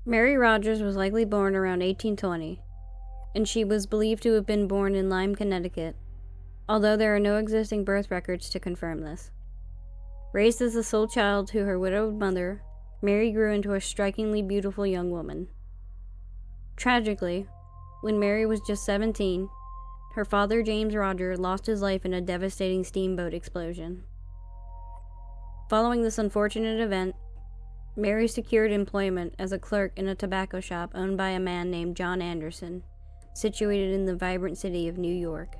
Mary Rogers was likely born around 1820, and she was believed to have been born in Lyme, Connecticut, although there are no existing birth records to confirm this. Raised as the sole child to her widowed mother, Mary grew into a strikingly beautiful young woman. Tragically, when Mary was just 17, her father, James Roger, lost his life in a devastating steamboat explosion. Following this unfortunate event, Mary secured employment as a clerk in a tobacco shop owned by a man named John Anderson, situated in the vibrant city of New York.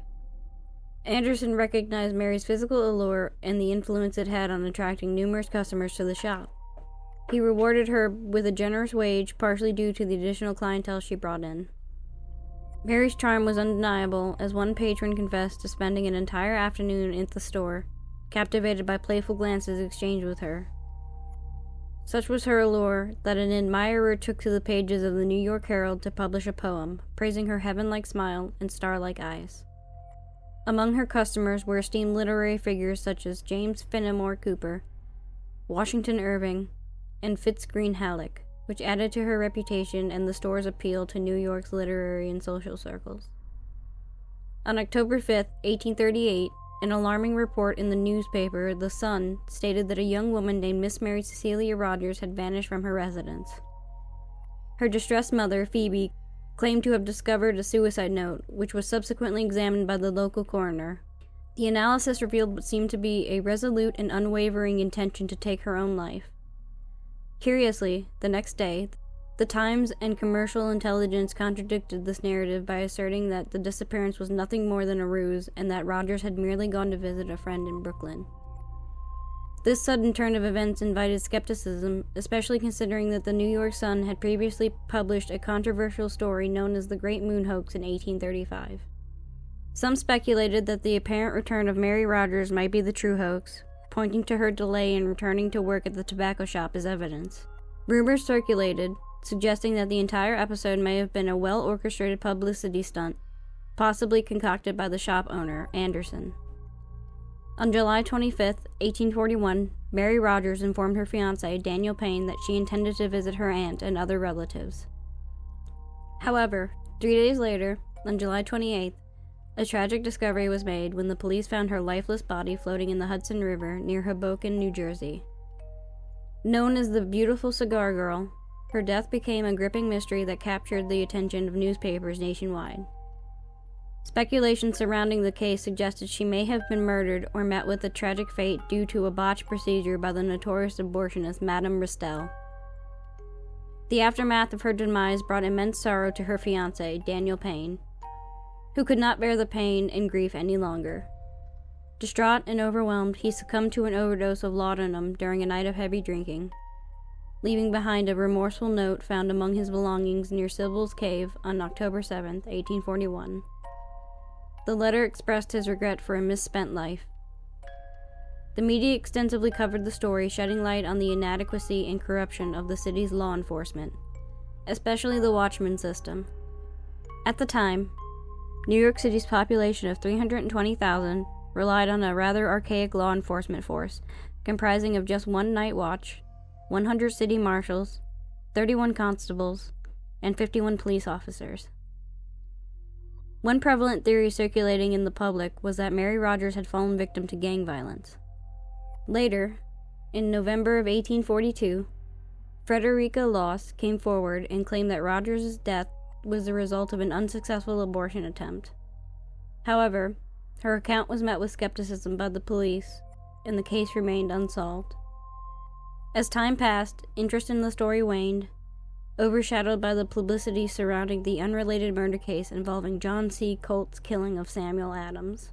Anderson recognized Mary's physical allure and the influence it had on attracting numerous customers to the shop. He rewarded her with a generous wage, partially due to the additional clientele she brought in. Mary's charm was undeniable, as one patron confessed to spending an entire afternoon at the store, captivated by playful glances exchanged with her. Such was her allure that an admirer took to the pages of the New York Herald to publish a poem, praising her heaven-like smile and star-like eyes. Among her customers were esteemed literary figures such as James Fenimore Cooper, Washington Irving, and Fitz Greene Halleck, which added to her reputation and the store's appeal to New York's literary and social circles. On October 5, 1838, an alarming report in the newspaper, The Sun, stated that a young woman named Miss Mary Cecilia Rogers had vanished from her residence. Her distressed mother, Phoebe, claimed to have discovered a suicide note, which was subsequently examined by the local coroner. The analysis revealed what seemed to be a resolute and unwavering intention to take her own life. Curiously, the next day, the Times and commercial intelligence contradicted this narrative by asserting that the disappearance was nothing more than a ruse and that Rogers had merely gone to visit a friend in Brooklyn. This sudden turn of events invited skepticism, especially considering that the New York Sun had previously published a controversial story known as the Great Moon Hoax in 1835. Some speculated that the apparent return of Mary Rogers might be the true hoax, pointing to her delay in returning to work at the tobacco shop as evidence. Rumors circulated, suggesting that the entire episode may have been a well-orchestrated publicity stunt, possibly concocted by the shop owner, Anderson. On July 25, 1841, Mary Rogers informed her fiancé, Daniel Payne, that she intended to visit her aunt and other relatives. However, 3 days later, on July 28th, a tragic discovery was made when the police found her lifeless body floating in the Hudson River near Hoboken, New Jersey. Known as the Beautiful Cigar Girl, her death became a gripping mystery that captured the attention of newspapers nationwide. Speculation surrounding the case suggested she may have been murdered or met with a tragic fate due to a botched procedure by the notorious abortionist Madame Ristel. The aftermath of her demise brought immense sorrow to her fiancé, Daniel Payne, who could not bear the pain and grief any longer. Distraught and overwhelmed, he succumbed to an overdose of laudanum during a night of heavy drinking, leaving behind a remorseful note found among his belongings near Sybil's Cave on October 7, 1841. The letter expressed his regret for a misspent life. The media extensively covered the story, shedding light on the inadequacy and corruption of the city's law enforcement, especially the watchman system. At the time, New York City's population of 320,000 relied on a rather archaic law enforcement force, comprising of just one night watch, 100 city marshals, 31 constables, and 51 police officers. One prevalent theory circulating in the public was that Mary Rogers had fallen victim to gang violence. Later, in November of 1842, Frederica Loss came forward and claimed that Rogers' death was the result of an unsuccessful abortion attempt. However, her account was met with skepticism by the police, and the case remained unsolved. As time passed, interest in the story waned, overshadowed by the publicity surrounding the unrelated murder case involving John C. Colt's killing of Samuel Adams.